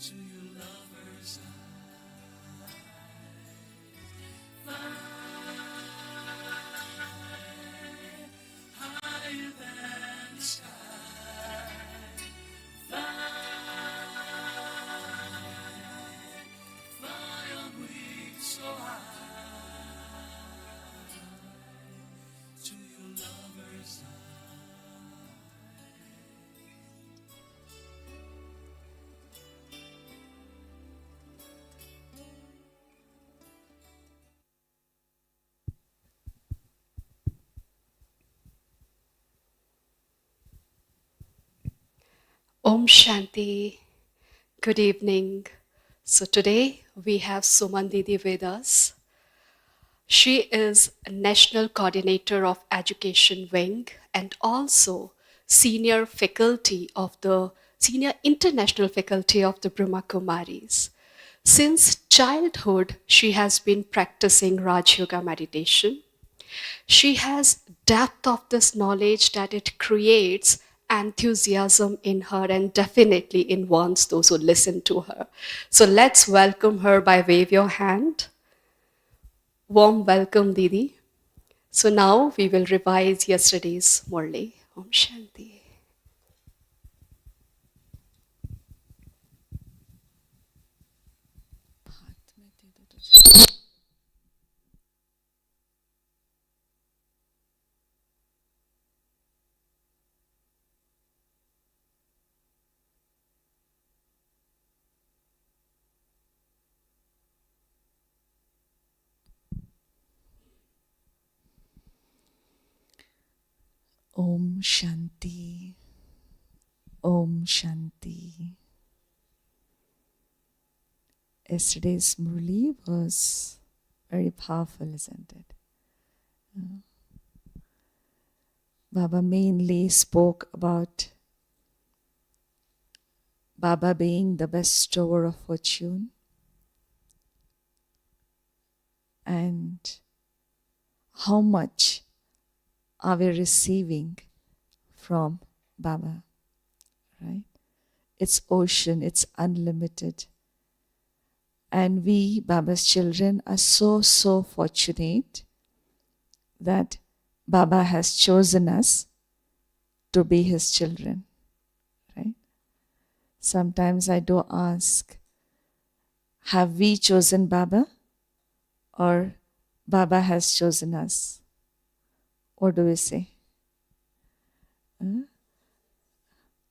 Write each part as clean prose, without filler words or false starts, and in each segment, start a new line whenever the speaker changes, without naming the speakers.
to your lover's eye. Fly higher than the sky. Fly on wings so high to your lover's eye.
Om Shanti. Good evening. So today we have Suman Didi with us. She is a National Coordinator of Education Wing and also Senior International Faculty of the Brahma Kumaris. Since childhood, she has been practicing Raj Yoga meditation. She has depth of this knowledge that it creates enthusiasm in her and definitely involves those who listen to her. So let's welcome her by wave your hand. Warm welcome, Didi. So now we will revise yesterday's Murli. Om Shanti.
Om Shanti. Om Shanti. Yesterday's Murli was very powerful, isn't it? Baba mainly spoke about Baba being the bestower of fortune and how much are we receiving from Baba, right? It's ocean, it's unlimited. And we, Baba's children, are so fortunate that Baba has chosen us to be his children, right? Sometimes I do ask, have we chosen Baba or Baba has chosen us? What do we say?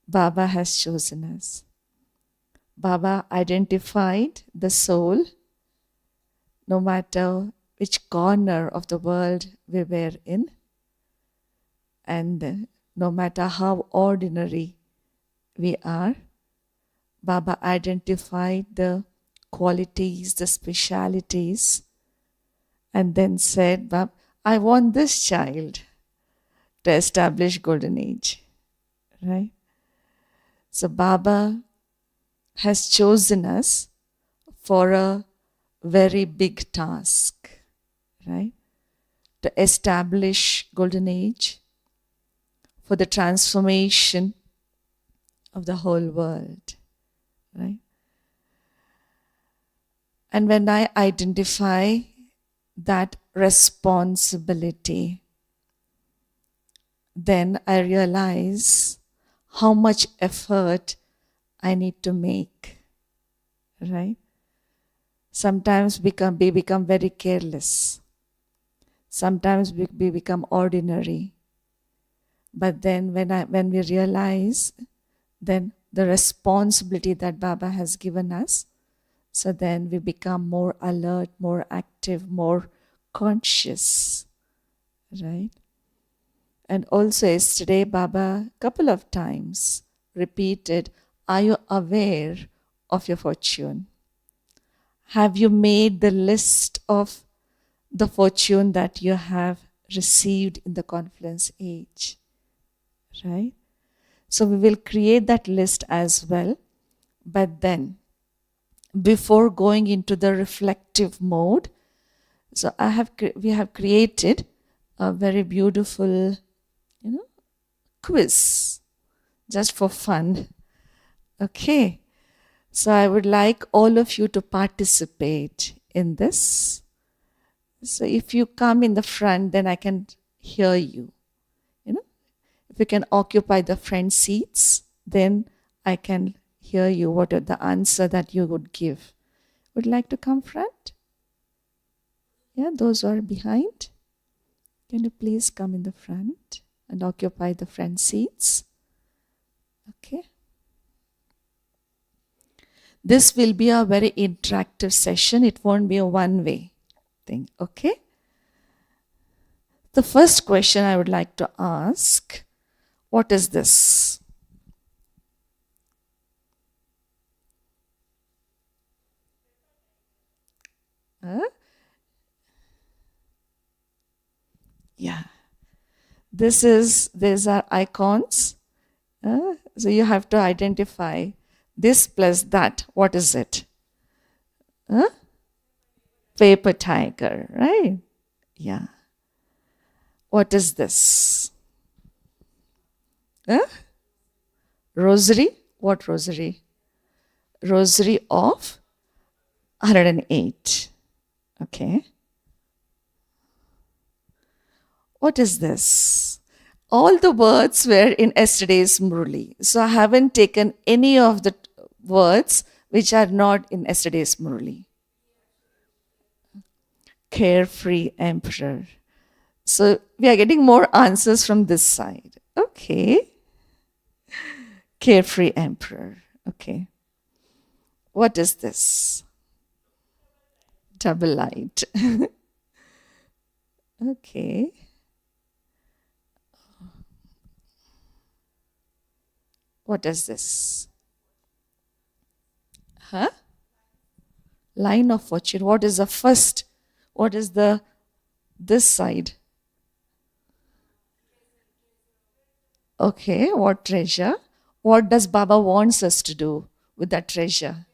Baba has chosen us. Baba identified the soul no matter which corner of the world we were in, and no matter how ordinary we are, Baba identified the qualities, the specialities, and then said, Baba, I want this child to establish Golden Age, right? So Baba has chosen us for a very big task, right? To establish Golden Age, for the transformation of the whole world, right? And when I identify that responsibility, then I realize how much effort I need to make, right? Sometimes we become very careless. Sometimes we become ordinary. But then when we realize then the responsibility that Baba has given us, so then we become more alert, more active, more conscious, right? And also yesterday Baba a couple of times repeated, are you aware of your fortune? Have you made the list of the fortune that you have received in the confluence age? Right? So we will create that list as well. But then, before going into the reflective mode, so we have created a very beautiful, quiz, just for fun. Okay. So I would like all of you to participate in this. So if you come in the front, then I can hear you. You know, if you can occupy the front seats, then I can hear you. What are the answer that you would give? Would you like to come front? Yeah, those who are behind. Can you please come in the front and occupy the front seats? Okay. This will be a very interactive session. It won't be a one-way thing. Okay. The first question I would like to ask, what is this? Huh? Yeah. These are icons. So you have to identify this plus that. What is it? Paper tiger, right? Yeah. What is this? Rosary? What rosary? Rosary of 108. Okay. What is this? All the words were in yesterday's Murli. So I haven't taken any of the words which are not in yesterday's Murli. Carefree emperor. So we are getting more answers from this side. Okay. Carefree emperor. Okay. What is this? Double light. Okay. What is this? Huh? Line of fortune. What is the first? What is this side? Okay, what treasure? What does Baba wants us to do with that treasure?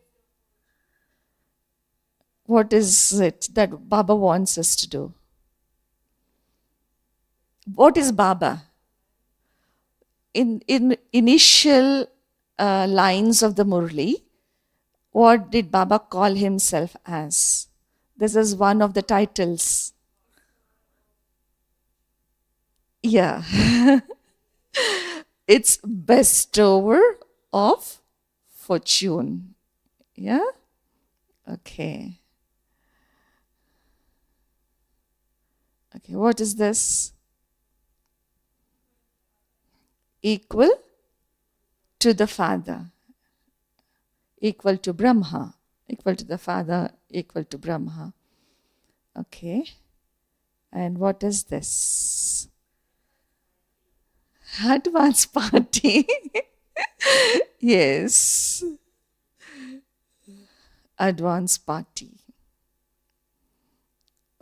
What is it that Baba wants us to do? What is Baba? In initial lines of the Murli, what did Baba call himself as? This is one of the titles. Yeah. It's bestower of fortune. Yeah? Okay. Okay, what is this? Equal to the Father. Equal to Brahma. Equal to the Father, equal to Brahma. Okay. And what is this? Advance party. Yes. Advance party.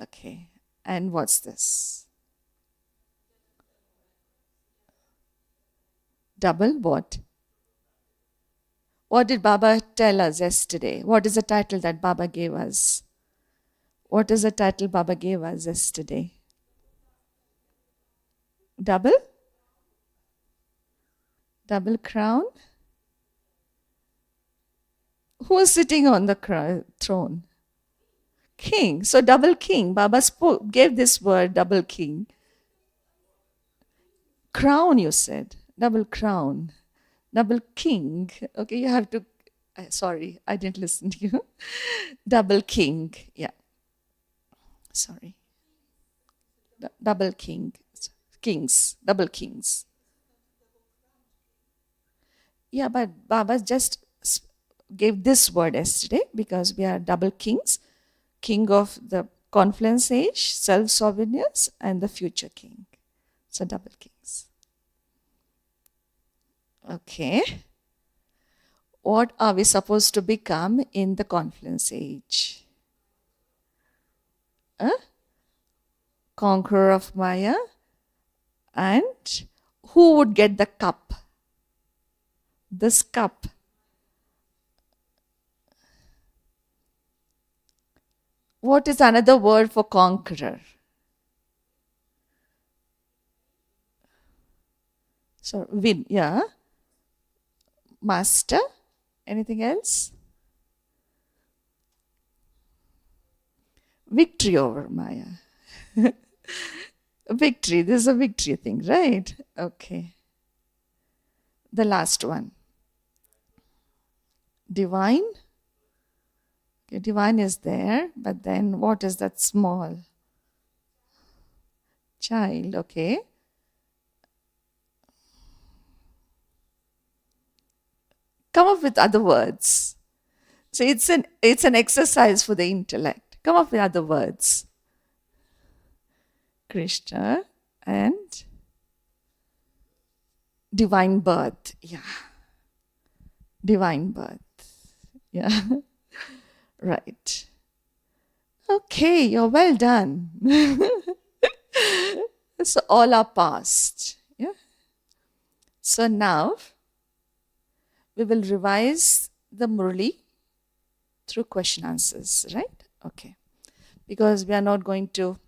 Okay. And what's this? Double what? What did Baba tell us yesterday? What is the title that Baba gave us? What is the title Baba gave us yesterday? Double? Double crown? Who is sitting on the throne? King. So double king. Baba gave this word double king. Crown, you said. Double crown. Double king. Okay, you have to. Sorry, I didn't listen to you. Double king. Yeah. Sorry. Double king. Kings. Double kings. Yeah, but Baba just gave this word yesterday because we are double kings. King of the confluence age, self-sovereignty, and the future king. So double kings. Okay. What are we supposed to become in the confluence age? Conqueror of Maya. And who would get the cup? This cup. What is another word for conqueror? So win, yeah. Master. Anything else? victory over Maya. Victory, this is a victory thing, right? Okay. The last one. Divine. Okay, divine is there, but then what is that small? Child, okay. Come up with other words. So it's an exercise for the intellect. Come up with other words. Krishna and divine birth. Yeah. Divine birth. Yeah. Right. Okay, you're well done. So all are past. Yeah. So now we will revise the Murli through question answers, right? Okay. Because I'm not going to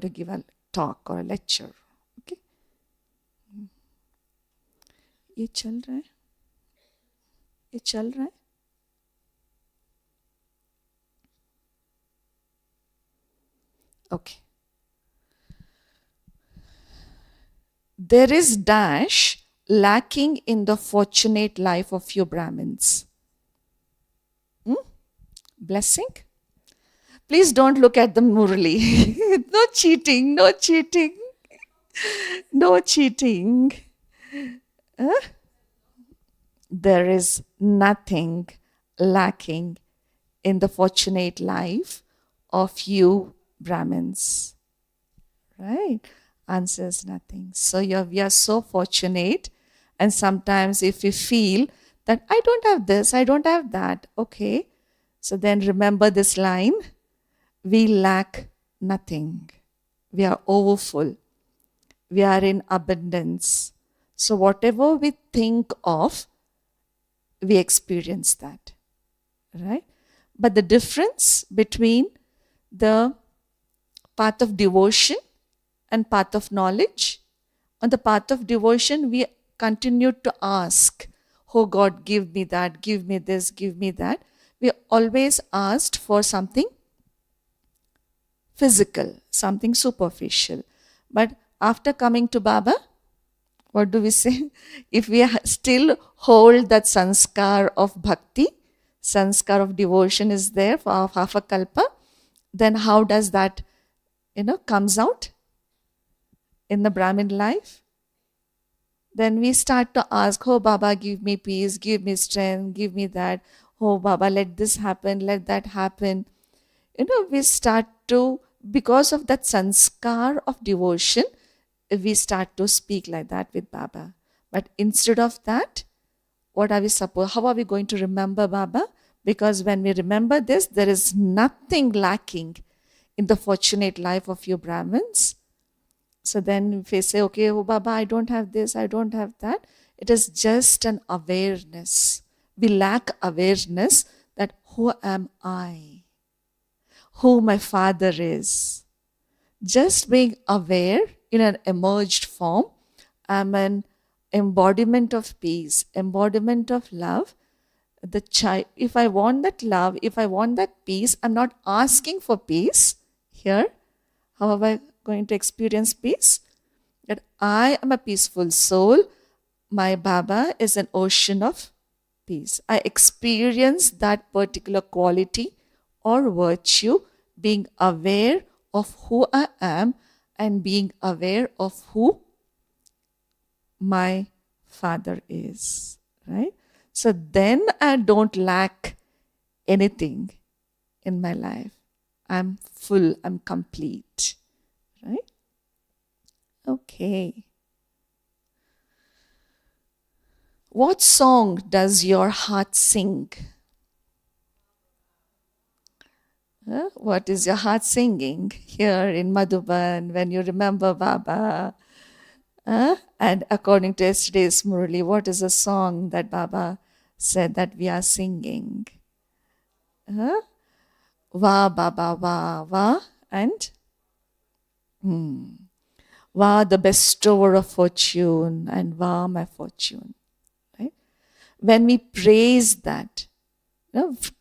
give a talk or a lecture. Okay. ये चल रहा है? ये चल रहा है? Okay. There is dash lacking in the fortunate life of you Brahmins. Blessing? Please don't look at the Murli. No cheating, no cheating. No cheating. There is nothing lacking in the fortunate life of you Brahmins. Right? Answer is nothing. So we are so fortunate. And sometimes if we feel that I don't have this, I don't have that, okay. So then remember this line. We lack nothing. We are overfull. We are in abundance. So whatever we think of, we experience that. Right? But the difference between the path of devotion and path of knowledge, on the path of devotion, we continue to ask, oh God, give me that, give me this, give me that. We always asked for something physical, something superficial. But after coming to Baba, what do we say? If we still hold that sanskar of bhakti, sanskar of devotion is there for half a kalpa, then how does that, comes out in the Brahmin life? Then we start to ask, oh Baba, give me peace, give me strength, give me that. Oh Baba, let this happen, let that happen. We start to, because of that sanskar of devotion, we start to speak like that with Baba. But instead of that, what are we supposed? How are we going to remember Baba? Because when we remember this, there is nothing lacking in the fortunate life of you Brahmins. So then if we say, okay, oh Baba, I don't have this, I don't have that. It is just an awareness. We lack awareness that who am I? Who my Father is. Just being aware in an emerged form, I'm an embodiment of peace, embodiment of love. The child, if I want that love, if I want that peace, I'm not asking for peace here. How am I going to experience peace? That I am a peaceful soul. My Baba is an ocean of peace. I experience that particular quality or virtue, being aware of who I am and being aware of who my Father is. Right? So then I don't lack anything in my life. I'm full, I'm complete. Right? Okay. What song does your heart sing? What is your heart singing here in Madhuban when you remember Baba? And according to yesterday's Murli, what is a song that Baba said that we are singing? Va Baba va va and va the bestower of fortune and va my fortune. Right? When we praise that,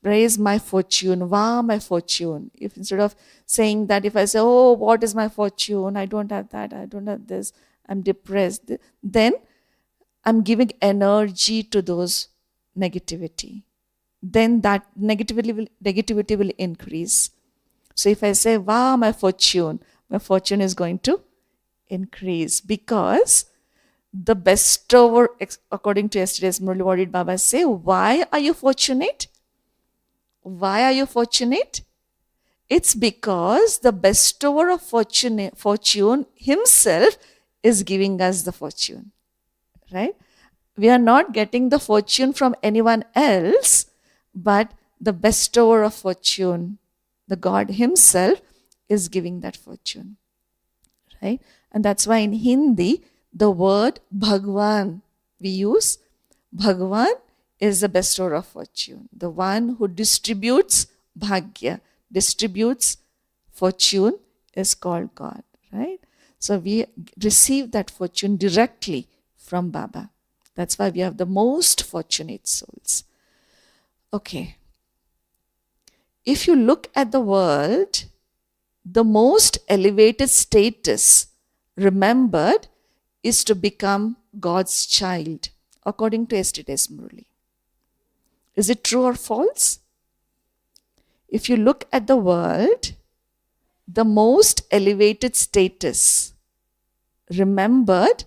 Praise my fortune, wow, my fortune. If instead of saying that, if I say, oh, what is my fortune? I don't have that, I don't have this, I'm depressed, then I'm giving energy to those negativity. Then that negativity will increase. So if I say, wow, my fortune is going to increase, because the bestower, according to yesterday's Murli, what did Baba say? Why are you fortunate? Why are you fortunate? It's because the bestower of fortune himself is giving us the fortune. Right? We are not getting the fortune from anyone else, but the bestower of fortune, the God himself, is giving that fortune. Right? And that's why in Hindi, the word Bhagwan we use. Bhagwan is the bestower of fortune, the one who distributes bhagya, distributes fortune, is called God. Right? So we receive that fortune directly from Baba. That's why we are the most fortunate souls. Okay. If you look at the world, the most elevated status remembered is to become God's child, according to yesterday's Murli. Is it true or false? If you look at the world, the most elevated status remembered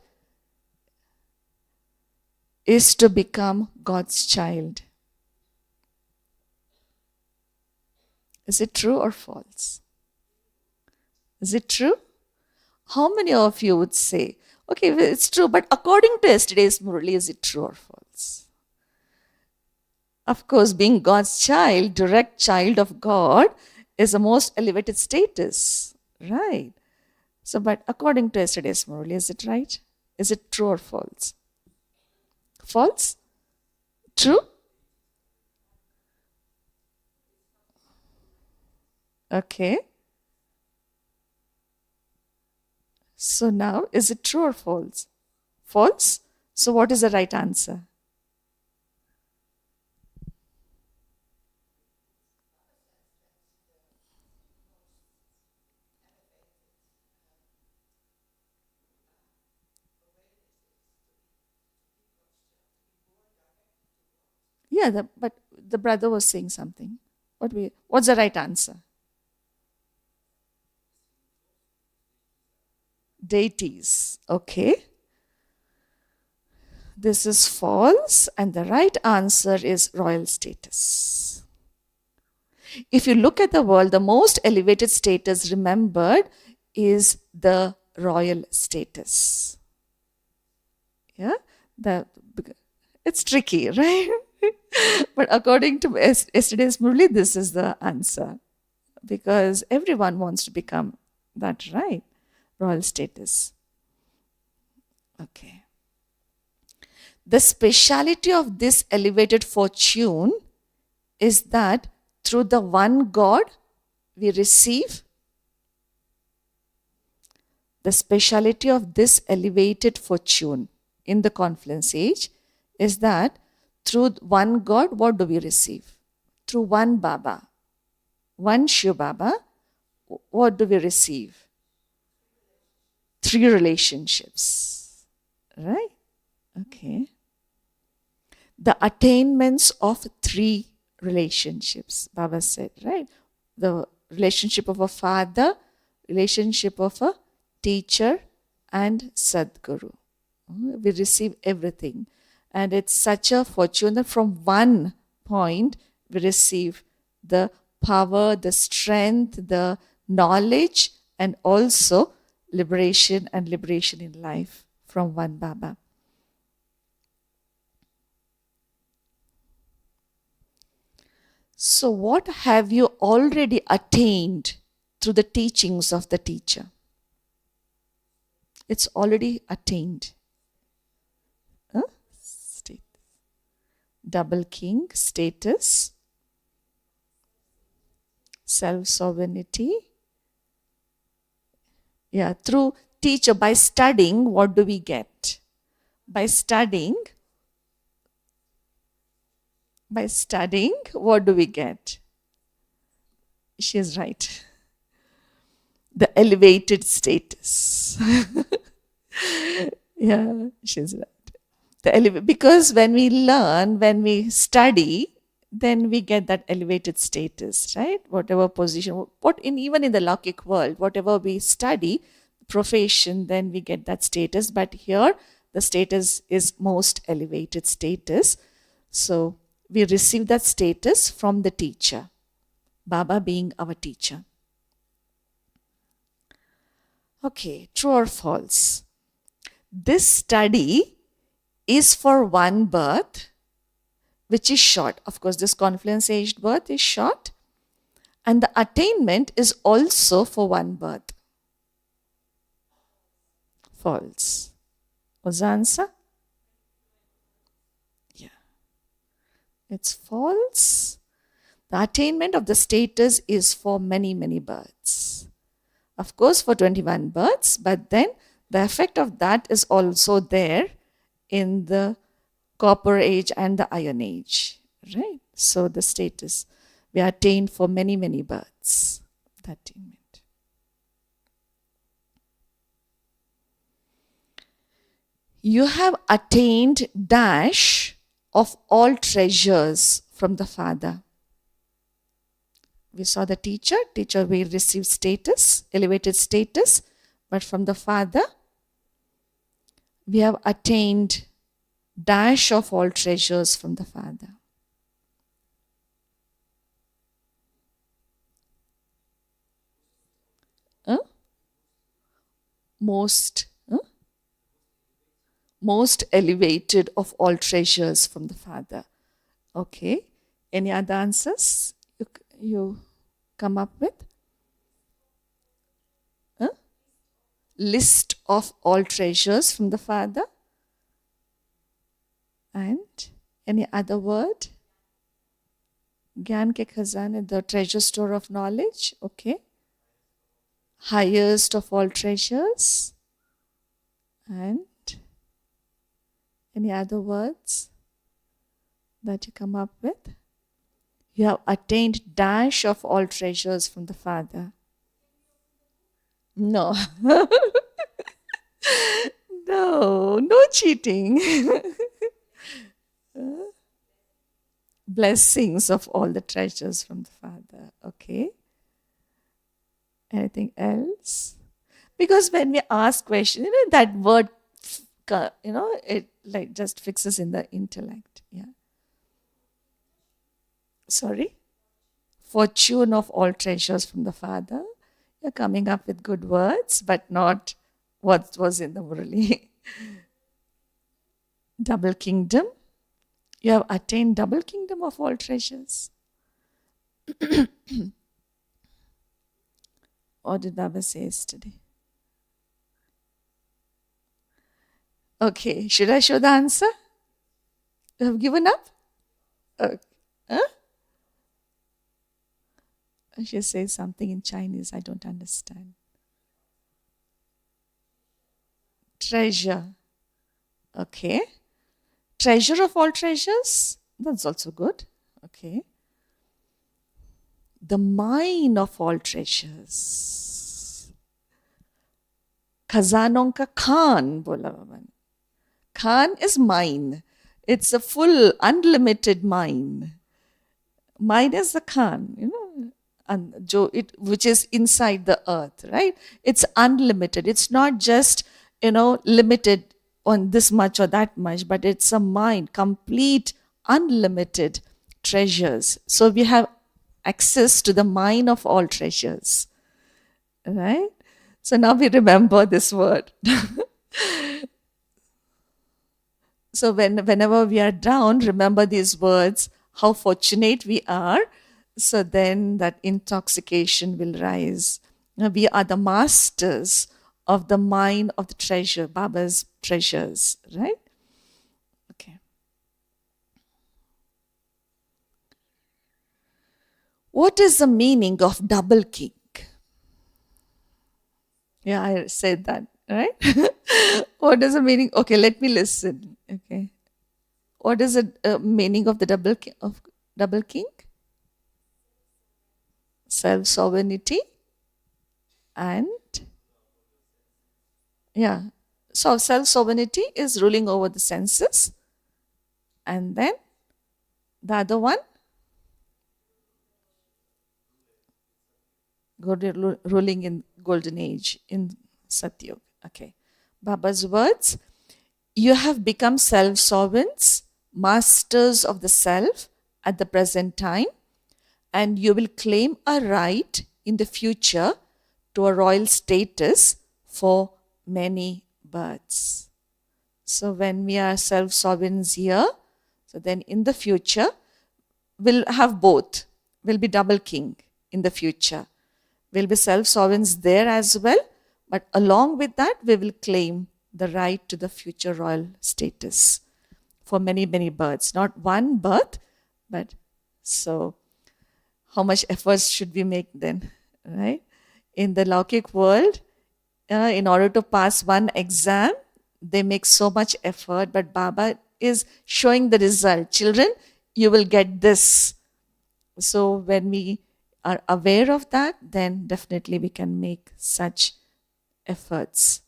is to become God's child. Is it true or false? Is it true? How many of you would say, okay, it's true, but according to yesterday's Murli, is it true or false? Of course, being God's child, direct child of God, is the most elevated status. Right. So, but according to yesterday's Murli, is it right? Is it true or false? False? True? Okay. So now, is it true or false? False? So what is the right answer? Yeah, but the brother was saying something. What's the right answer? Deities. Okay. This is false, and the right answer is royal status. If you look at the world, the most elevated status remembered is the royal status. Yeah, it's tricky, right? But according to yesterday's Murli, this is the answer, because everyone wants to become that, right? Royal status. Okay. The speciality of this elevated fortune is that through the one God we receive. The speciality of this elevated fortune in the confluence age is that through one God, what do we receive? Through one Baba, one Shiv Baba, what do we receive? 3 relationships. Right? Okay. The attainments of 3 relationships, Baba said, right? The relationship of a father, relationship of a teacher, and Sadguru. We receive everything. And it's such a fortune that from one point we receive the power, the strength, the knowledge, and also liberation and liberation in life from one Baba. So what have you already attained through the teachings of the teacher? It's already attained. Double king, status, self-sovereignty. Yeah, through teacher, by studying, what do we get? By studying, By studying, what do we get? She is right. The elevated status. Yeah, she's right. Because when we learn, when we study, then we get that elevated status, right? Whatever position, even in the Laukic world, whatever we study, profession, then we get that status. But here, the status is most elevated status. So we receive that status from the teacher, Baba being our teacher. Okay, true or false? This study is for one birth, which is short. Of course, this confluence aged birth is short. And the attainment is also for one birth. False. What's the answer? Yeah. It's false. The attainment of the status is for many, many births. Of course, for 21 births, but then the effect of that is also there in the copper age and the iron age, right? So the status we attained for many, many births. The attainment. You have attained dash of all treasures from the Father. We saw the teacher will receive status, elevated status, but from the Father, we have attained dash of all treasures from the Father. Most elevated of all treasures from the Father. Okay. Any other answers you come up with? List of all treasures from the Father. And any other word? Gyan ke khazane, the treasure store of knowledge. Okay. Highest of all treasures. And any other words that you come up with? You have attained dash of all treasures from the Father. No. No cheating. Blessings of all the treasures from the Father. Okay. Anything else? Because when we ask questions, that word, it like just fixes in the intellect. Yeah. Sorry? Fortune of all treasures from the Father. You're coming up with good words, but not what was in the Murli. Double kingdom. You have attained double kingdom of all treasures. What did Baba say yesterday? Okay, should I show the answer? You have given up? Okay. Huh? She says something in Chinese, I don't understand. Treasure. Okay. Treasure of all treasures? That's also good. Okay. The mine of all treasures. Khazanon ka khan, bola Baba. Khan is mine. It's a full, unlimited mine. Mine is the khan, which is inside the earth, right? It's unlimited. It's not just, limited on this much or that much, but it's a mind, complete, unlimited treasures. So we have access to the mine of all treasures, right? So now we remember this word. So whenever we are down, remember these words, how fortunate we are. So then that intoxication will rise. We are the masters of the mine of the treasure, Baba's treasures, right? Okay. What is the meaning of double king? Yeah, I said that, right? What is the meaning? Okay, let me listen. Okay. What is the meaning of the double king? Self-sovereignty and yeah. So self-sovereignty is ruling over the senses, and then the other one, ruling in golden age in Satyug. Okay. Baba's words: you have become self-sovereigns, masters of the self at the present time, and you will claim a right in the future to a royal status for many births. So when we are self-sovereigns here, so then in the future, we'll have both. We'll be double king in the future. We'll be self-sovereigns there as well, but along with that, we will claim the right to the future royal status for many, many births. Not one birth, but so how much efforts should we make then, right? In the Laukik world, in order to pass one exam, they make so much effort, but Baba is showing the result. Children, you will get this. So when we are aware of that, then definitely we can make such efforts.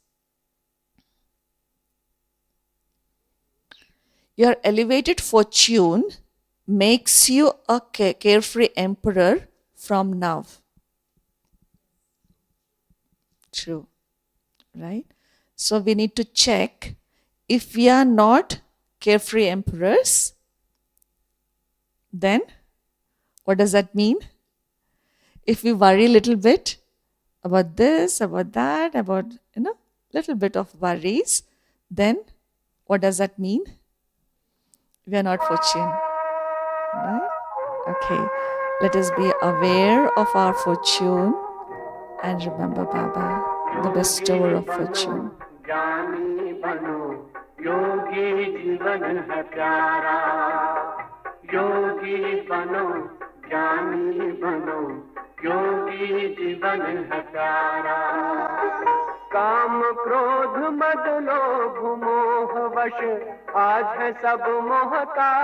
Your elevated fortune makes you a carefree emperor from now. True, right? So we need to check if we are not carefree emperors, then what does that mean? If we worry a little bit about this, about that, about, little bit of worries, then what does that mean? We are not fortune, right? Okay, let us be aware of our fortune and remember Baba, the bestower of fortune.
ज्ञानी बनो योगी जीवन है प्यारा योगी बनो ज्ञानी बनो योगी जीवन है प्यारा काम क्रोध मद लोभ मोह वश आज है सब मोहताज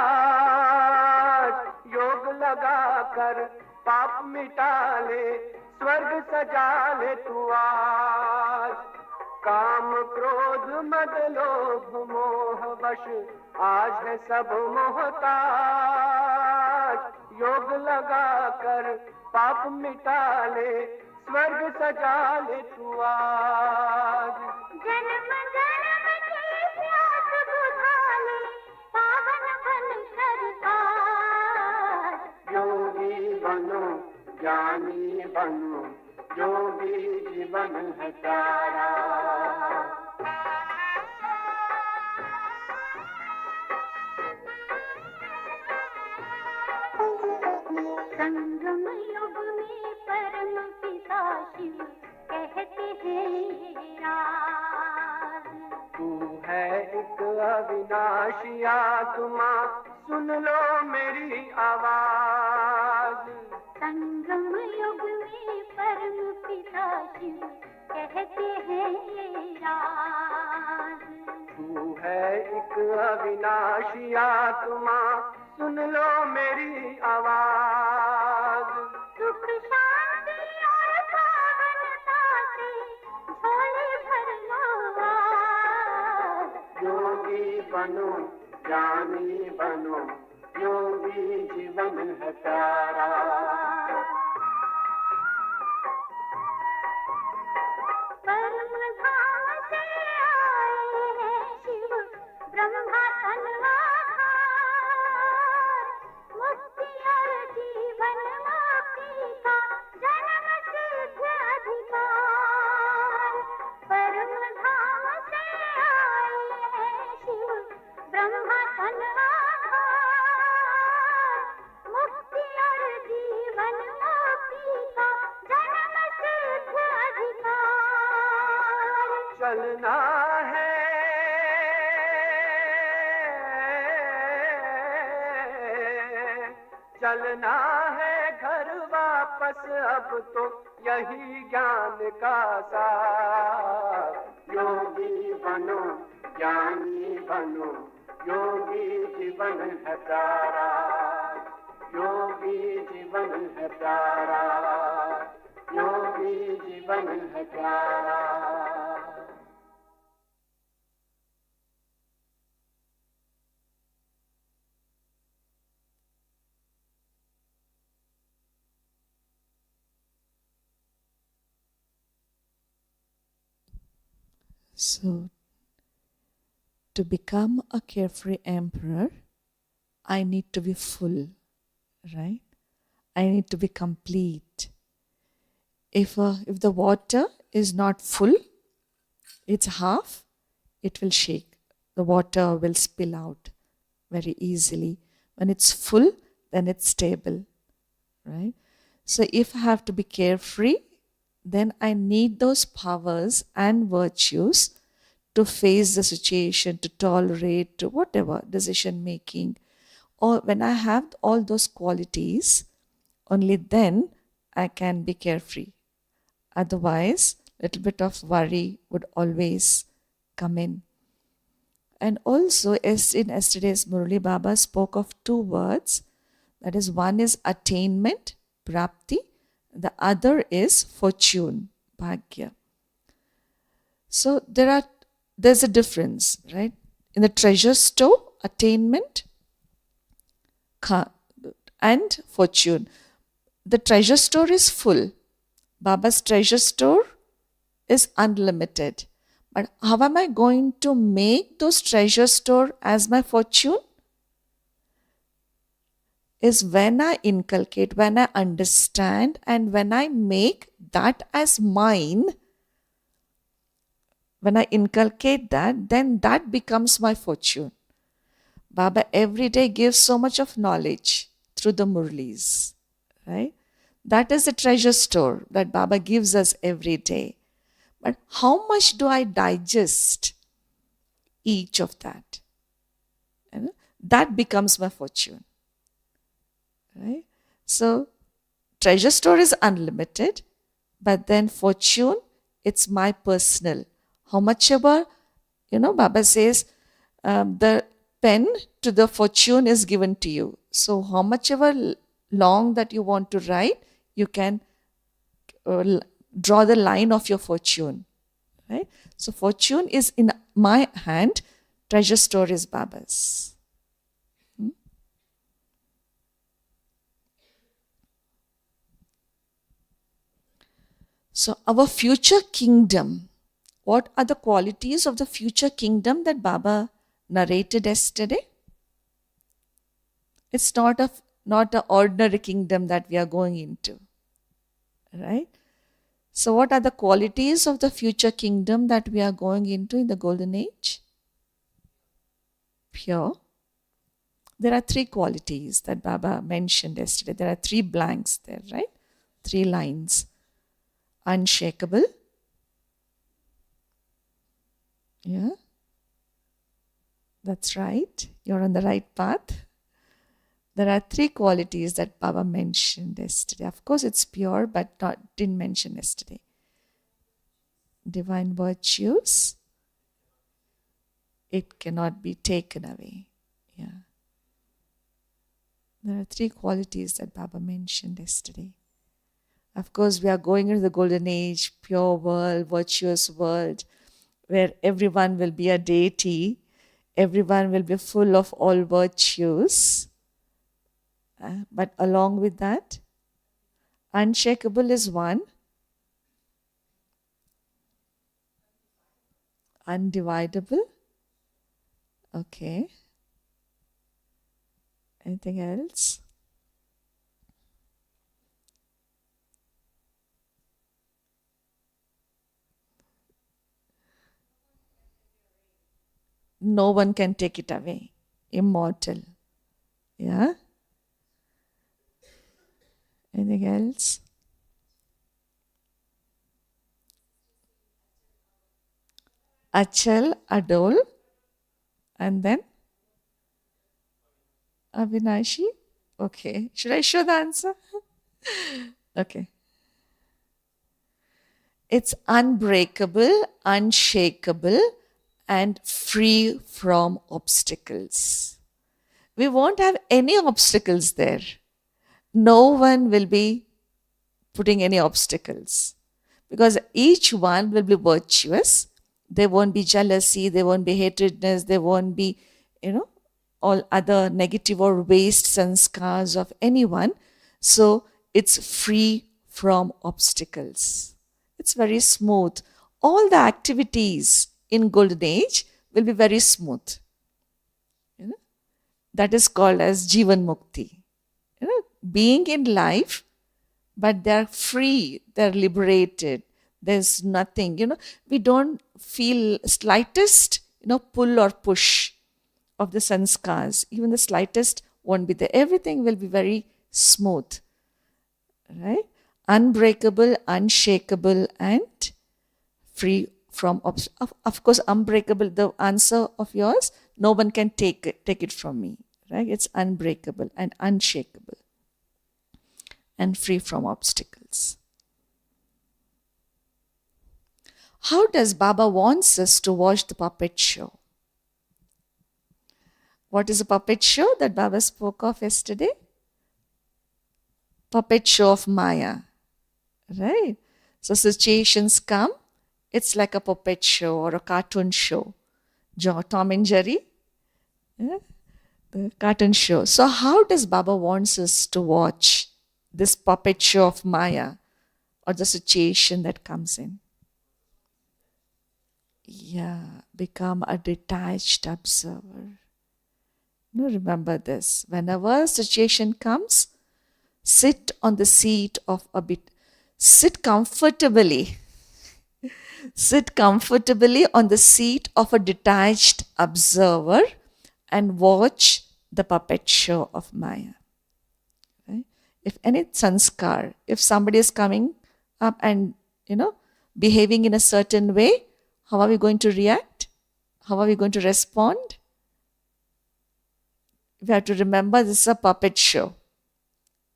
योग लगा कर पाप मिटा ले स्वर्ग सजा ले तू आज काम क्रोध मद लोभ मोह वश आज है सब मोहताज योग लगा कर पाप मिटा ले स्वर्ग सजा ले तू आज जन्म जन्म की प्यास बुझा ले पावन बन कर आज योगी बनो ज्ञानी बनो योगी जीवन है प्यारा संगम युग में परम पिता शिव कहते हैं राज तू है एक अविनाशी आत्मा सुन लो मेरी आवाज संगम युग में परम पिता शिव कहते हैं राज तू है एक अविनाशी आत्मा सुन लो मेरी आवाज सुख शांति और पावनता से झोले भर लो आज योगी बनो ज्ञानी बनो योगी जीवन है प्यारा परम धाम से आए हैं शिव ब्रह्मा तनवाधार मुक्ति और जीवन मुक्ति का जन्म सिद्ध अधिकार परम धाम से आए हैं शिव ब्रह्मा तनवाधार मुक्ति और जीवन मुक्ति का जन्म सिद्ध अधिकार चलना है चलना है घर वापस अब तो यही ज्ञान का सार योगी बनो ज्ञानी बनो योगी जीवन है प्यारा, योगी जीवन है प्यारा, योगी जीवन है प्यारा.
So, to become a carefree emperor, I need to be full, right? I need to be complete. If the water is not full, it's half, it will shake. The water will spill out very easily. When it's full, then it's stable, right? So if I have to be carefree, then I need those powers and virtues to face the situation, to tolerate, to whatever, decision making. Or when I have all those qualities, only then I can be carefree. Otherwise, a little bit of worry would always come in. And also, as in yesterday's Murli, Baba spoke of two words. That is, one is attainment, prapti. The other is fortune, bhagya. So there's a difference, right? In the treasure store, attainment and fortune. The treasure store is full. Baba's treasure store is unlimited. But how am I going to make those treasure store as my fortune? Is when I inculcate, when I understand, and when I make that as mine. When I inculcate that, then that becomes my fortune. Baba every day gives so much of knowledge through the Murlis, right? That is the treasure store that Baba gives us every day. But how much do I digest each of that? That becomes my fortune. Right? So, treasure store is unlimited, but then fortune, it's my personal. How much ever, Baba says, the pen to the fortune is given to you. So, how much ever long that you want to write, you can draw the line of your fortune. Right? So, fortune is in my hand, treasure store is Baba's. So, our future kingdom, what are the qualities of the future kingdom that Baba narrated yesterday? It's not an ordinary kingdom that we are going into, right? So, what are the qualities of the future kingdom that we are going into in the golden age? Pure. There are three qualities that Baba mentioned yesterday. There are three blanks there, right? Three lines. Unshakable. Yeah. That's right. You're on the right path. There are three qualities that Baba mentioned yesterday. Of course, it's pure, but didn't mention yesterday. Divine virtues. It cannot be taken away. Yeah. There are three qualities that Baba mentioned yesterday. Of course, we are going into the golden age, pure world, virtuous world, where everyone will be a deity, everyone will be full of all virtues. But along with that, unshakable is one, undividable. Okay. Anything else? No one can take it away. Immortal. Yeah? Anything else? Achal, Adol, and then Avinashi. Okay. Should I show the answer? Okay. It's unbreakable, unshakable, and free from obstacles. We won't have any obstacles there. No one will be putting any obstacles because each one will be virtuous. There won't be jealousy, there won't be hatredness, there won't be, all other negative or waste sanskars of anyone. So it's free from obstacles. It's very smooth. All the activities in Golden Age will be very smooth. That is called as Jivan Mukti. Being in life, but they're free, they're liberated. There's nothing, we don't feel slightest, pull or push of the sanskars. Even the slightest won't be there. Everything will be very smooth, right? Unbreakable, unshakable, and free from of course, unbreakable, the answer of yours, no one can take it from me, right? It's unbreakable and unshakable and free from obstacles. How does Baba wants us to watch the puppet show? What is a puppet show that Baba spoke of yesterday? Puppet show of Maya, right? So situations come, it's like a puppet show or a cartoon show. Tom and Jerry, the cartoon show. So how does Baba wants us to watch this puppet show of Maya or the situation that comes in? Yeah, become a detached observer. Remember this. Whenever a situation comes, sit on the seat of sit comfortably. Sit comfortably on the seat of a detached observer and watch the puppet show of Maya. Right? If any sanskar, if somebody is coming up and, behaving in a certain way, how are we going to react? How are we going to respond? We have to remember this is a puppet show,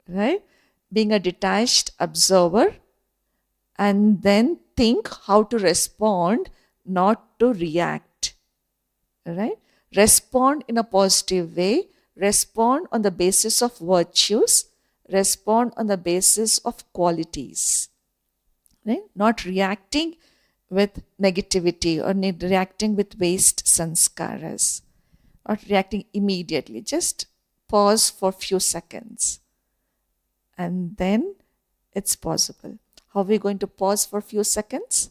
right? Being a detached observer and then think how to respond, not to react, right? Respond in a positive way, respond on the basis of virtues, respond on the basis of qualities, right? Not reacting with negativity or reacting with waste sanskaras. Not reacting immediately. Just pause for a few seconds. And then it's possible. How are we going to pause for a few seconds?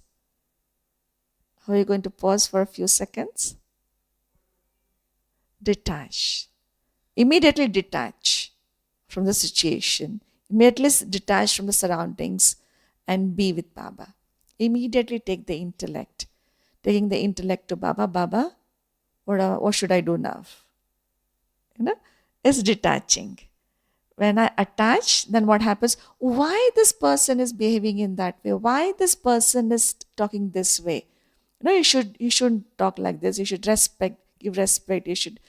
How are you going to pause for a few seconds? Detach. Immediately detach from the situation. Immediately detach from the surroundings and be with Baba. Immediately take the intellect. Taking the intellect to Baba. Baba, what should I do now? It's detaching. When I attach, then what happens? Why this person is behaving in that way? Why this person is talking this way? You shouldn't talk like this. You should give respect. You should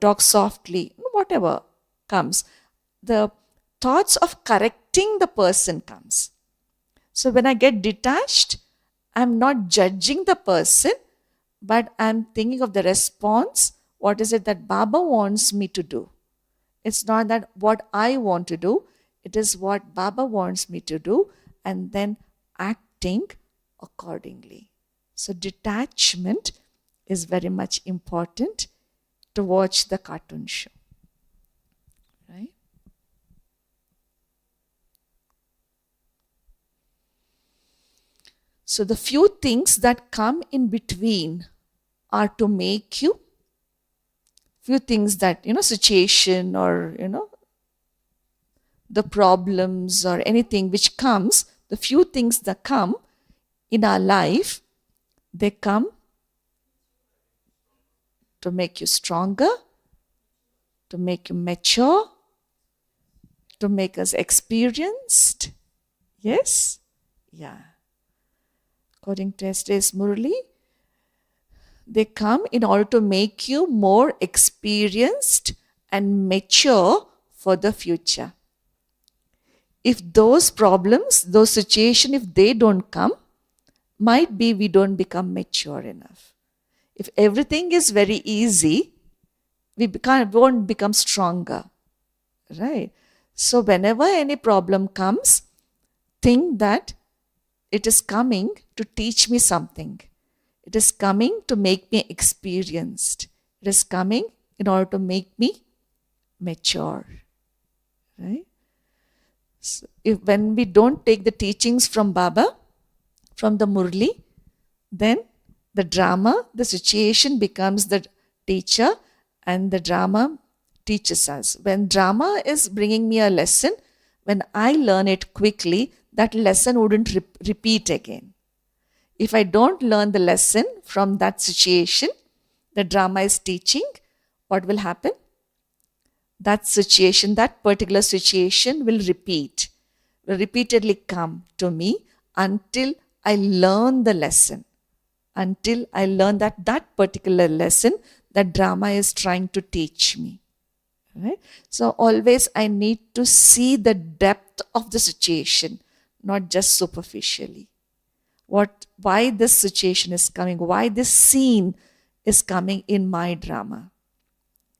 talk softly. Whatever comes, the thoughts of correcting the person comes. So when I get detached, I'm not judging the person, but I'm thinking of the response. What is it that Baba wants me to do? It's not that what I want to do. It is what Baba wants me to do, and then acting accordingly. So detachment is very much important to watch the cartoon show. Right? So the few things that come in between are to make you, few things that, situation or, the problems or anything which comes, the few things that come in our life, they come to make you stronger, to make you mature, to make us experienced. Yes? Yeah. According to yesterday's Murli, they come in order to make you more experienced and mature for the future. If those problems, those situations, if they don't come, might be we don't become mature enough. If everything is very easy, won't become stronger, right? So whenever any problem comes, think that it is coming to teach me something. It is coming to make me experienced. It is coming in order to make me mature, right? So when we don't take the teachings from Baba, from the Murli, then the drama, the situation becomes the teacher and the drama teaches us. When drama is bringing me a lesson, when I learn it quickly, that lesson wouldn't repeat again. If I don't learn the lesson from that situation, the drama is teaching, what will happen? That situation, that particular situation will repeatedly come to me until I learn the lesson, until I learn that particular lesson that drama is trying to teach me. Right? So always I need to see the depth of the situation, not just superficially. Why this situation is coming, why this scene is coming in my drama.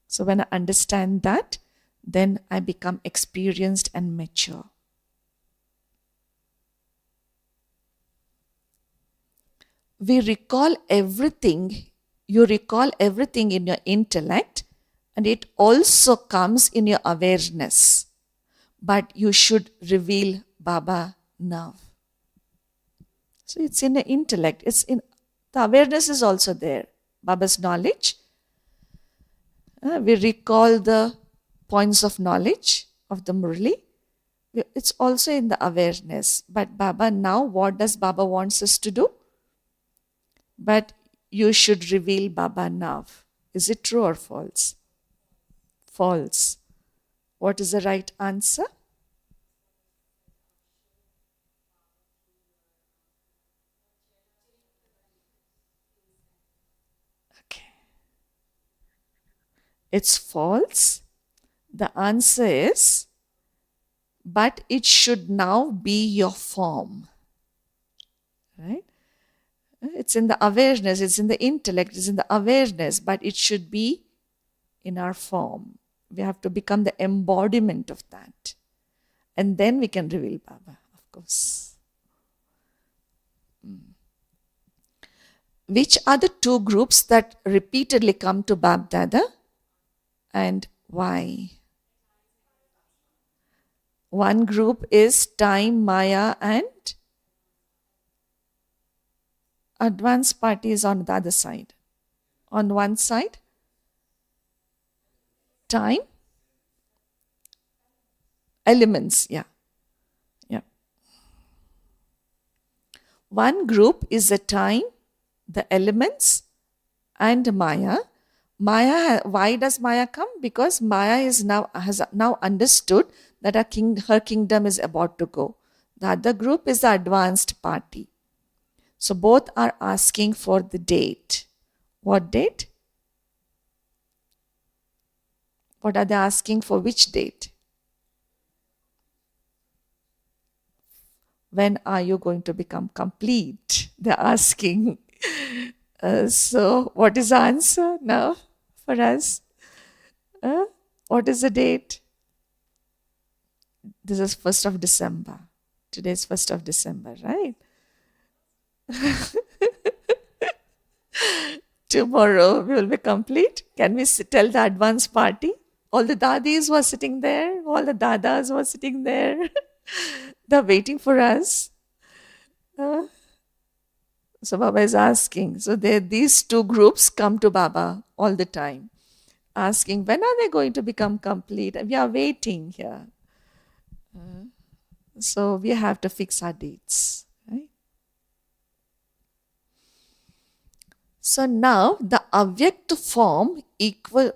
So when I understand that, then I become experienced and mature. You recall everything in your intellect, and it also comes in your awareness. But you should reveal Baba now. So it's in the intellect, the awareness is also there. Baba's knowledge. We recall the points of knowledge of the Murli. It's also in the awareness. But Baba now, what does Baba wants us to do? But you should reveal Baba now. Is it true or false? False. What is the right answer? Okay. It's false. The answer is, but it should now be your form. Right? It's in the awareness, it's in the intellect, it's in the awareness, but it should be in our form. We have to become the embodiment of that. And then we can reveal Baba, of course. Which are the two groups that repeatedly come to Bab Dada and why? One group is time, Maya, and advanced party is on the other side. On one side, time, elements, yeah. One group is the time, the elements, and Maya. Why does Maya come? Because Maya has now understood that her kingdom is about to go. The other group is the advanced party. So both are asking for the date. What date? What are they asking for? Which date? When are you going to become complete? They're asking. So what is the answer now for us? What is the date? This is 1st of December. Today is 1st of December, right? Tomorrow we will be complete. Can we tell the advanced party? All the dadis were sitting there. All the dadas were sitting there. They're waiting for us. So Baba is asking. So these two groups come to Baba all the time, asking, when are they going to become complete? We are waiting here. So we have to fix our dates. Right? So now the Avyakt form equal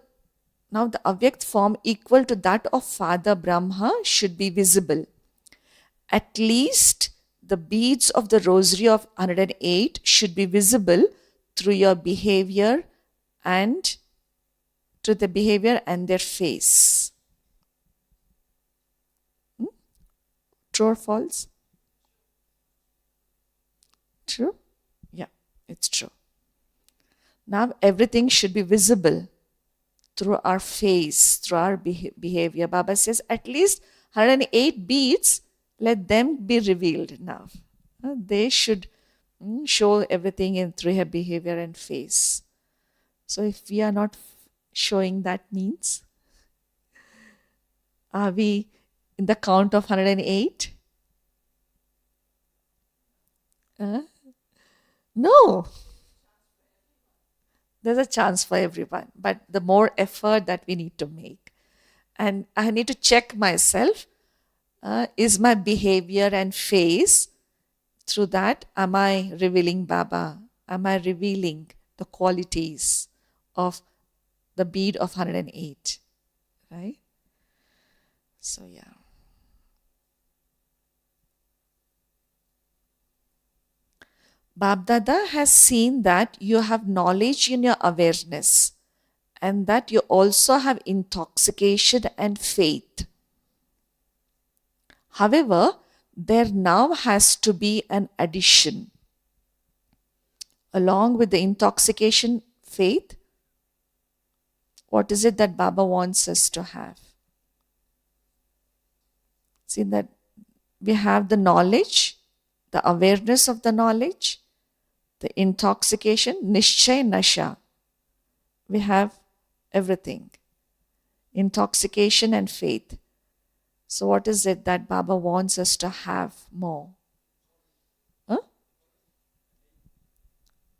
to that of Father Brahma should be visible. At least the beads of the rosary of 108 should be visible through your behavior and to the behavior and their face. True or false? True? Yeah, it's true. Now everything should be visible through our face, through our behavior. Baba says at least 108 beats, let them be revealed now. They should show everything in through her behavior and face. So if we are not showing that means, are we in the count of 108? No. There's a chance for everyone, but the more effort that we need to make. And I need to check myself. Is my behavior and face, through that, am I revealing Baba? Am I revealing the qualities of the bead of 108? Right? So, yeah. Babdada has seen that you have knowledge in your awareness and that you also have intoxication and faith. However, there now has to be an addition. Along with the intoxication, faith, what is it that Baba wants us to have? See that we have the knowledge, the awareness of the knowledge, the intoxication, nishchay, nasha. We have everything. Intoxication and faith. So what is it that Baba wants us to have more?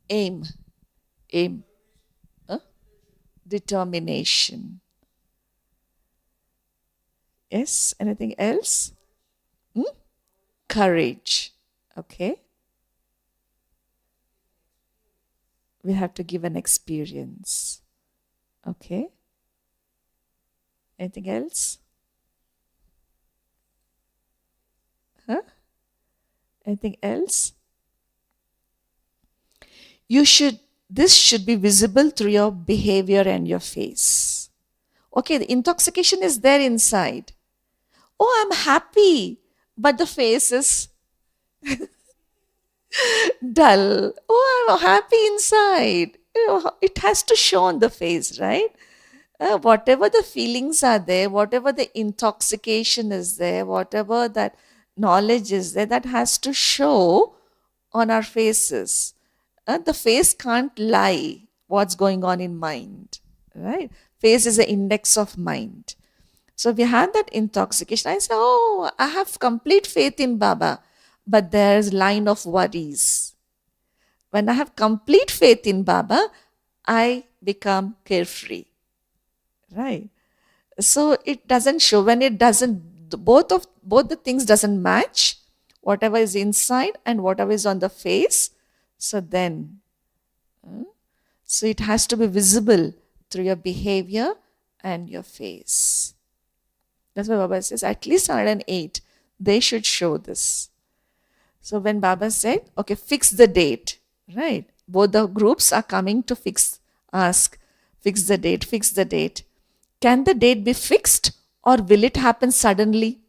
Aim. Determination. Yes, anything else? Courage. Okay. We have to give an experience. Okay. Anything else? Anything else? This should be visible through your behavior and your face. Okay, the intoxication is there inside. Oh, I'm happy, but the face is dull. Oh, I'm happy inside. It has to show on the face, right? Whatever the feelings are there, whatever the intoxication is there, whatever that knowledge is there, that has to show on our faces. The face can't lie what's going on in mind, right? Face is an index of mind. So we have that intoxication. I say, oh, I have complete faith in Baba, but there's line of worries. When I have complete faith in Baba, I become carefree, right? So it doesn't show. When it doesn't, both the things doesn't match, whatever is inside and whatever is on the face. So then, so it has to be visible through your behavior and your face. That's why Baba says at least 108, they should show this. So when Baba said, okay, fix the date, right? Both the groups are coming to fix the date. Can the date be fixed or will it happen suddenly?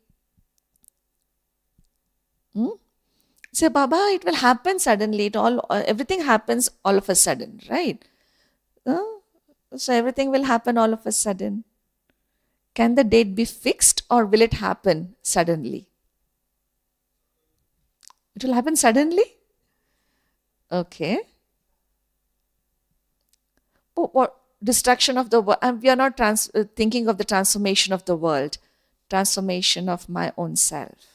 Say, Baba, it will happen suddenly. Everything happens all of a sudden, right? So everything will happen all of a sudden. Can the date be fixed or will it happen suddenly? It will happen suddenly? Okay. What destruction of the world? We are not thinking of the transformation of the world. Transformation of my own self.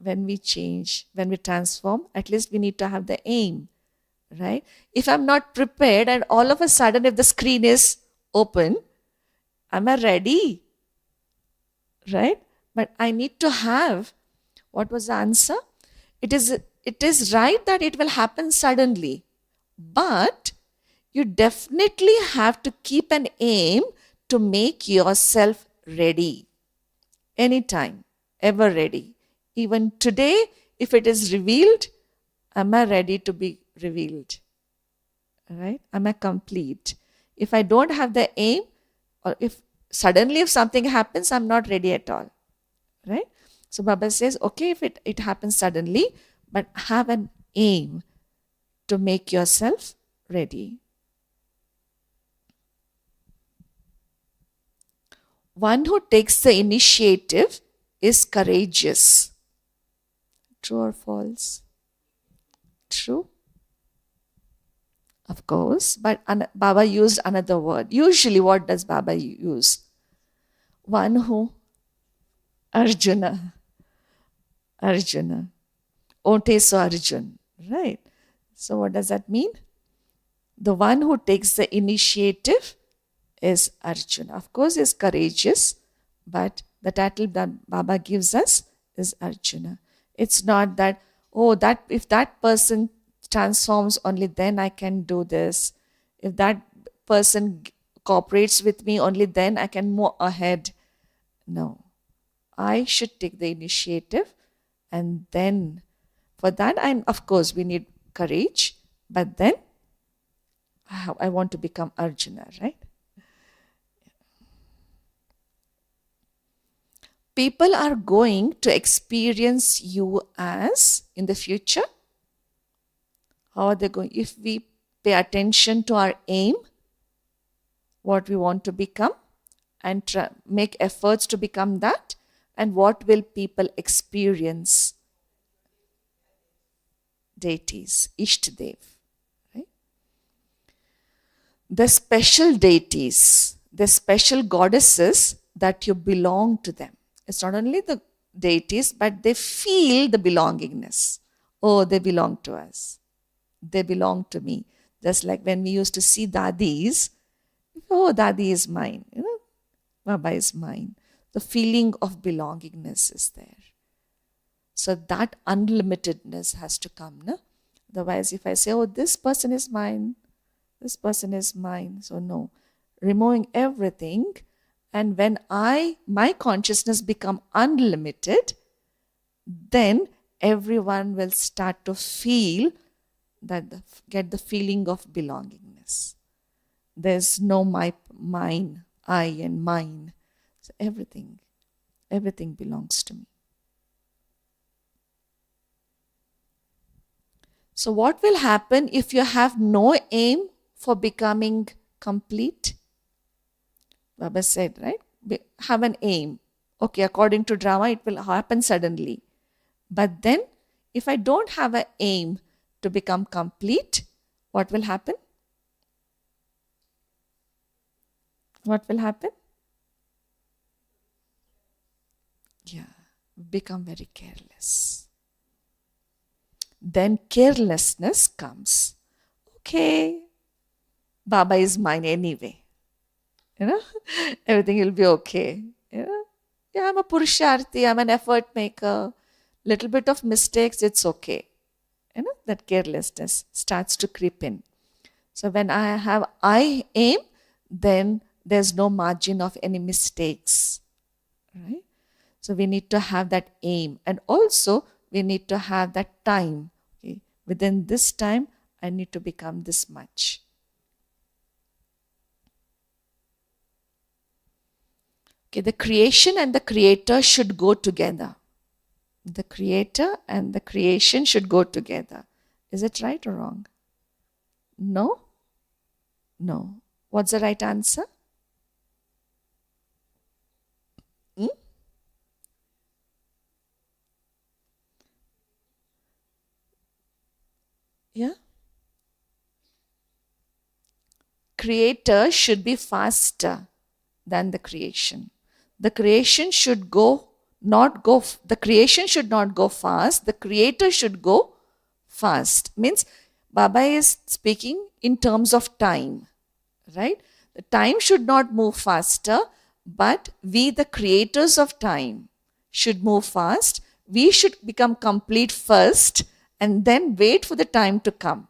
When we change, when we transform, at least we need to have the aim, right? If I'm not prepared and all of a sudden if the screen is open, am I ready? Right? But I need to have, what was the answer? It is right that it will happen suddenly, but you definitely have to keep an aim to make yourself ready. Anytime, ever ready. Even today, if it is revealed, am I ready to be revealed? Right? Am I complete? If I don't have the aim, or if suddenly if something happens, I'm not ready at all. Right? So Baba says, okay, if it happens suddenly, but have an aim to make yourself ready. One who takes the initiative is courageous. True or false? True. Of course, but Baba used another word. Usually, what does Baba use? One who, Arjuna. Arjuna. Ote so Arjun. Right. So, what does that mean? The one who takes the initiative is Arjuna. Of course, is courageous, but the title that Baba gives us is Arjuna. It's not that, oh, that if that person transforms, only then I can do this. If that person cooperates with me, only then I can move ahead. No, I should take the initiative, and then for that, and of course, we need courage, but then I want to become Arjuna, right? People are going to experience you as in the future. How are they going? If we pay attention to our aim, what we want to become, and make efforts to become that, and what will people experience? Deities, Ishtadev. Right? The special deities, the special goddesses that you belong to them. It's not only the deities, but they feel the belongingness. Oh, they belong to us. They belong to me. Just like when we used to see dadis, oh, dadi is mine. Baba is mine. The feeling of belongingness is there. So that unlimitedness has to come. No? Otherwise, if I say, oh, this person is mine, this person is mine. So no, removing everything. And when my consciousness become unlimited, then everyone will start to feel that, get the feeling of belongingness. There's no mine, I and mine. So everything belongs to me. So what will happen if you have no aim for becoming complete? Baba said, right? Have an aim. Okay, according to drama, it will happen suddenly. But then, if I don't have an aim to become complete, what will happen? What will happen? Yeah, become very careless. Then carelessness comes. Okay, Baba is mine anyway. Everything will be okay. Yeah, I'm a Purusharthi, I'm an effort maker. Little bit of mistakes, it's okay. That carelessness starts to creep in. So when I aim, then there's no margin of any mistakes. Right? So we need to have that aim. And also, we need to have that time. Okay? Within this time, I need to become this much. Okay, the creation and the creator should go together. The creator and the creation should go together. Is it right or wrong? No? No. What's the right answer? Yeah? Creator should be faster than the creation. The creation should not go fast. The creator should go fast. Means Baba is speaking in terms of time, right? The time should not move faster, but we, the creators of time, should move fast. We should become complete first and then wait for the time to come.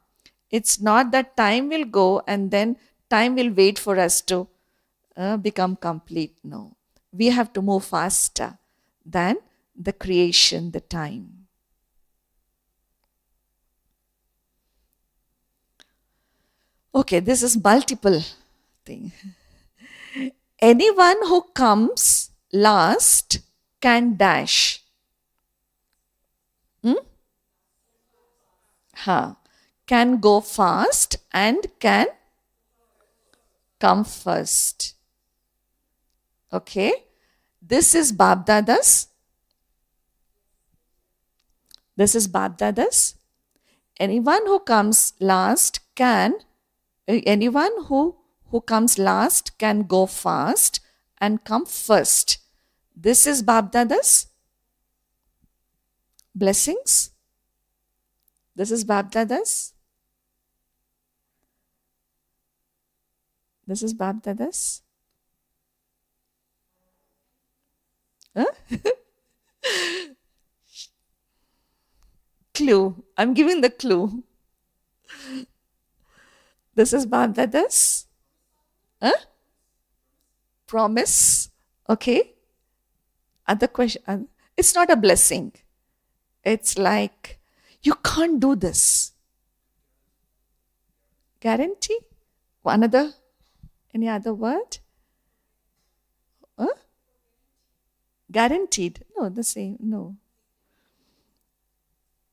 It's not that time will go and then time will wait for us to become complete. No. We have to move faster than the creation, the time. Okay, this is multiple thing. Anyone who comes last can dash. Can go fast and can come first. Okay. This is Babdadas. This is Babdadas. Anyone who comes last can go fast and come first. This is Babdadas. Blessings. This is Babdadas. This is Babdadas. Huh? Clue. I'm giving the clue. This is Babdadas. Huh? Promise. Okay. Other question. It's not a blessing. It's like, you can't do this. Guarantee? Any other word? Huh? Guaranteed. No, the same. No.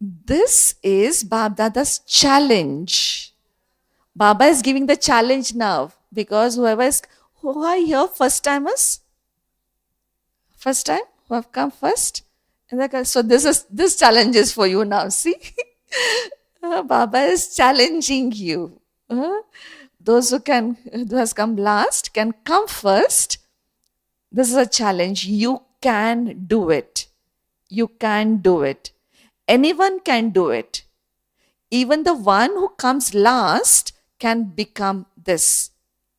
This is Babdada's challenge. Baba is giving the challenge now because who are here first timers? First time? Who have come first? So this challenge is for you now. See? Baba is challenging you. Those who has come last can come first. This is a challenge. You can do it. You can do it. Anyone can do it. Even the one who comes last can become this.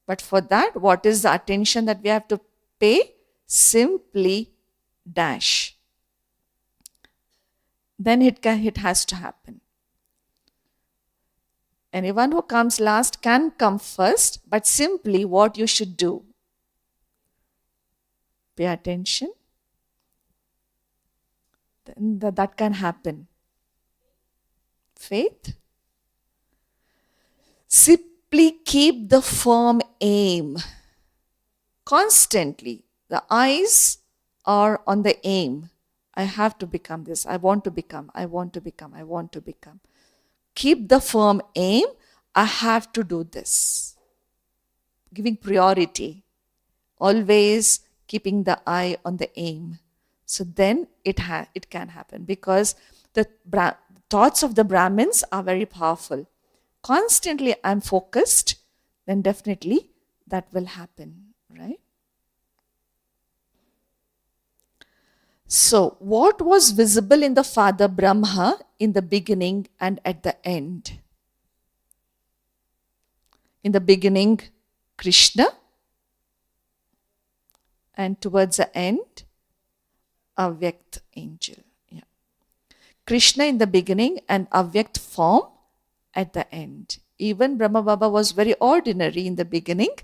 But for that, what is the attention that we have to pay? Simply dash. Then it has to happen. Anyone who comes last can come first, but simply what you should do. Pay attention. Then that can happen. Faith. Simply keep the firm aim. Constantly. The eyes are on the aim. I have to become this. I want to become. I want to become. I want to become. Keep the firm aim. I have to do this. Giving priority. Always keeping the eye on the aim. So then it can happen because the thoughts of the Brahmins are very powerful. Constantly I'm focused, then definitely that will happen, right? So what was visible in the Father Brahma in the beginning and at the end? In the beginning, Krishna, and towards the end, Avyakt angel. Yeah. Krishna in the beginning and Avyakt form at the end. Even Brahma Baba was very ordinary in the beginning.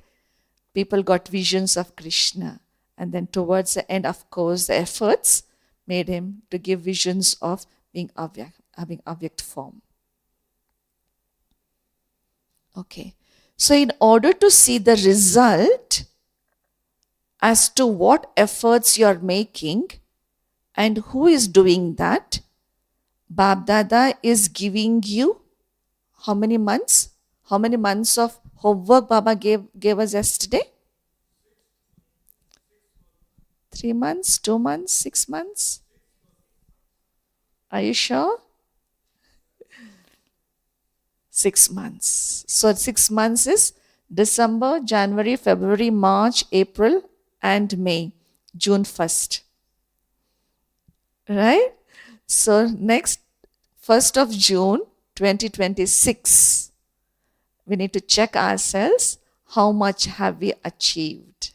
People got visions of Krishna. And then towards the end, of course, the efforts made him to give visions of being Avyakt, having Avyakt form. Okay. So in order to see the result as to what efforts you are making and who is doing that, Babdada is giving you how many months? How many months of homework Baba gave us yesterday? 3 months, 2 months, 6 months? Are you sure? 6 months. So 6 months is December, January, February, March, April and May. June 1st. Right? So next 1st of June 2026, we need to check ourselves how much have we achieved.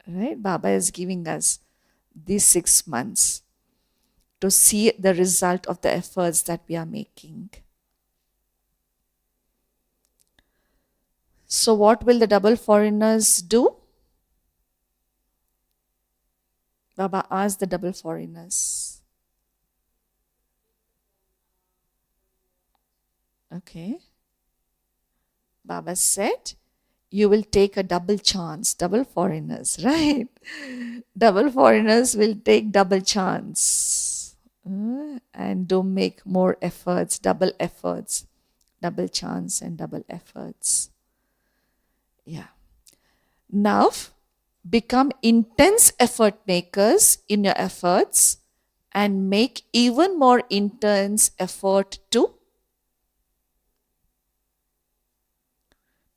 Right? Baba is giving us these 6 months to see the result of the efforts that we are making. So what will the double foreigners do? Baba asked the double foreigners. Okay. Baba said, you will take a double chance, double foreigners, right? Double foreigners will take double chance. And don't make more efforts, double chance and double efforts. Yeah. Now, become intense effort makers in your efforts and make even more intense effort to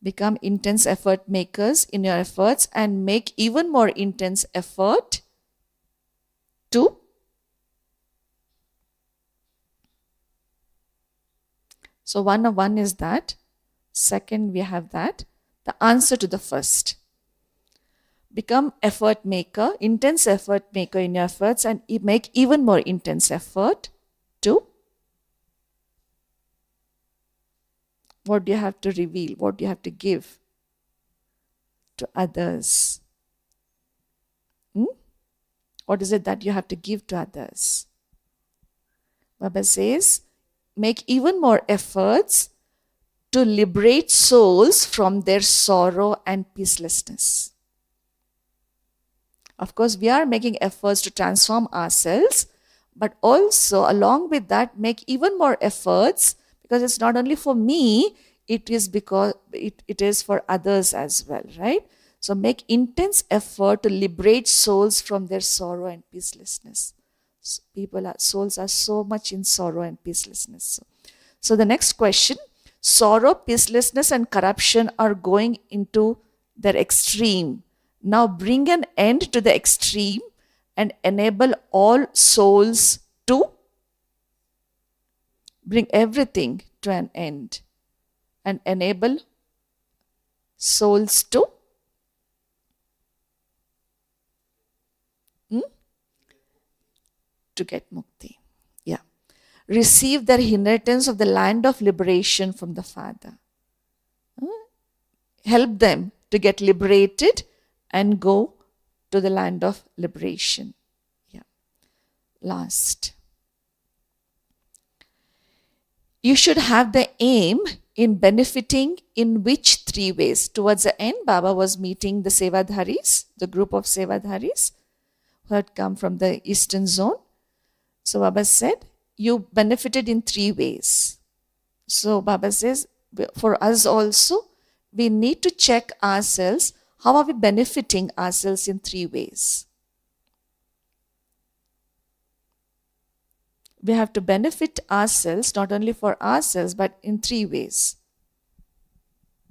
become intense effort makers in your efforts and make even more intense effort to so one is that. Second, we have that. The answer to the first. Become effort maker, intense effort maker in your efforts and make even more intense effort to what do you have to reveal? What do you have to give to others? What is it that you have to give to others? Baba says, make even more efforts to liberate souls from their sorrow and peacelessness. Of course, we are making efforts to transform ourselves, but also along with that, make even more efforts because it's not only for me, it is because it is for others as well, right? So make intense effort to liberate souls from their sorrow and peacelessness. Souls are so much in sorrow and peacelessness. So the next question, sorrow, peacelessness and corruption are going into their extreme. Now bring an end to the extreme and enable all souls to bring everything to an end and enable souls to get mukti. Yeah. Receive their inheritance of the land of liberation from the Father. Help them to get liberated and go to the land of liberation. Yeah. Last. You should have the aim in benefiting in which 3 ways? Towards the end, Baba was meeting the Sevadharis, the group of Sevadharis who had come from the eastern zone. So Baba said, you benefited in 3 ways. So Baba says, for us also, we need to check ourselves. How are we benefiting ourselves in 3 ways? We have to benefit ourselves, not only for ourselves, but in 3 ways.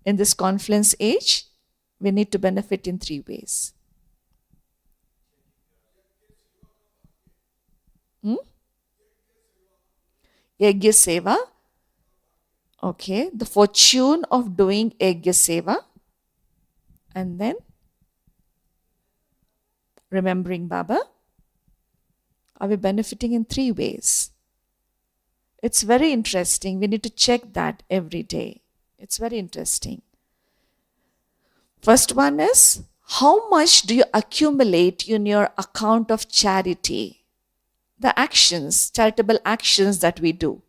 In this confluence age, we need to benefit in 3 ways. Yajna Seva. Okay, the fortune of doing Yajna Seva. And then remembering Baba. Are we benefiting in 3 ways? It's very interesting. We need to check that every day. It's very interesting. First one is, how much do you accumulate in your account of charity? The actions, charitable actions that we do.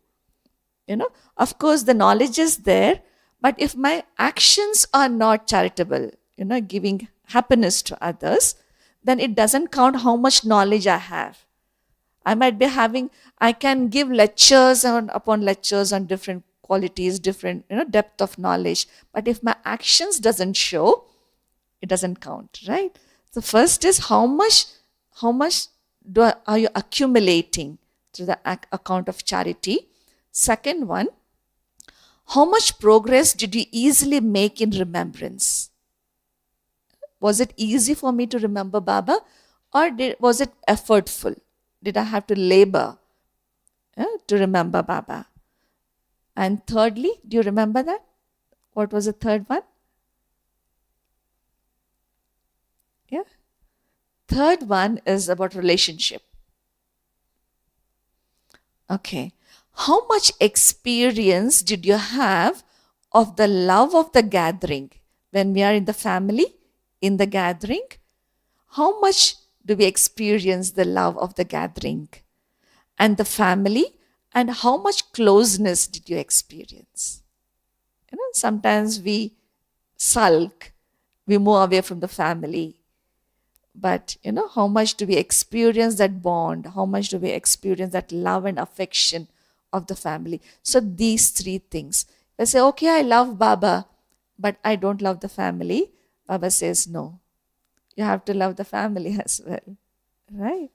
Of course, the knowledge is there, but if my actions are not charitable, giving happiness to others, then it doesn't count how much knowledge I have. I can give lectures upon lectures on different qualities, different, depth of knowledge. But if my actions doesn't show, it doesn't count, right? So first is how much are you accumulating through the account of charity? Second one, how much progress did you easily make in remembrance? Was it easy for me to remember Baba, or was it effortful? Did I have to labor to remember Baba? And thirdly, do you remember that? What was the third one? Yeah. Third one is about relationship. Okay. How much experience did you have of the love of the gathering? When we are in the family, in the gathering, how much do we experience the love of the gathering and the family, and how much closeness did you experience? Sometimes we sulk, we move away from the family, But how much do we experience that bond? How much do we experience that love and affection of the family? So these three things. I say, okay, I love Baba, but I don't love the family. Baba says, no, you have to love the family as well, right?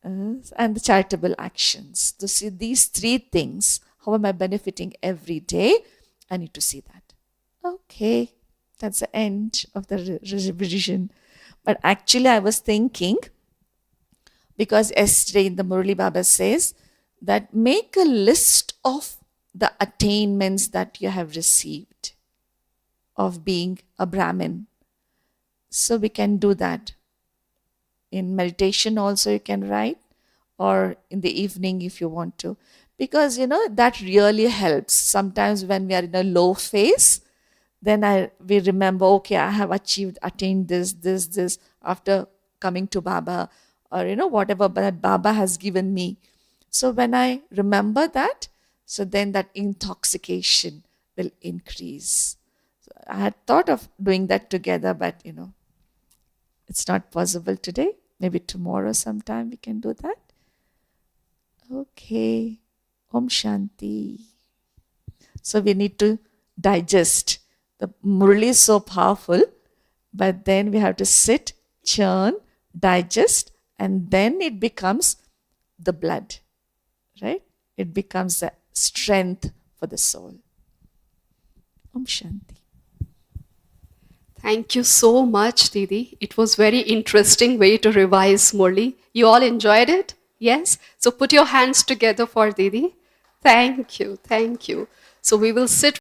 And the charitable actions. To see these three things, how am I benefiting every day? I need to see that. Okay, that's the end of the revision. But actually, I was thinking, because yesterday in the Murli Baba says that make a list of the attainments that you have received of being a Brahmin. So we can do that. In meditation also you can write, or in the evening if you want to. Because that really helps. Sometimes when we are in a low phase, then we remember, okay, I have attained this after coming to Baba, or whatever that Baba has given me. So when I remember that, so then that intoxication will increase. So I had thought of doing that together, but it's not possible today. Maybe tomorrow sometime we can do that. Okay. Om Shanti. So we need to digest. The Murli is so powerful, but then we have to sit, churn, digest, and then it becomes the blood, right? It becomes the strength for the soul. Om Shanti.
Thank you so much, Didi. It was very interesting way to revise Murli. You all enjoyed it? Yes? So put your hands together for Didi. Thank you. Thank you. So we will sit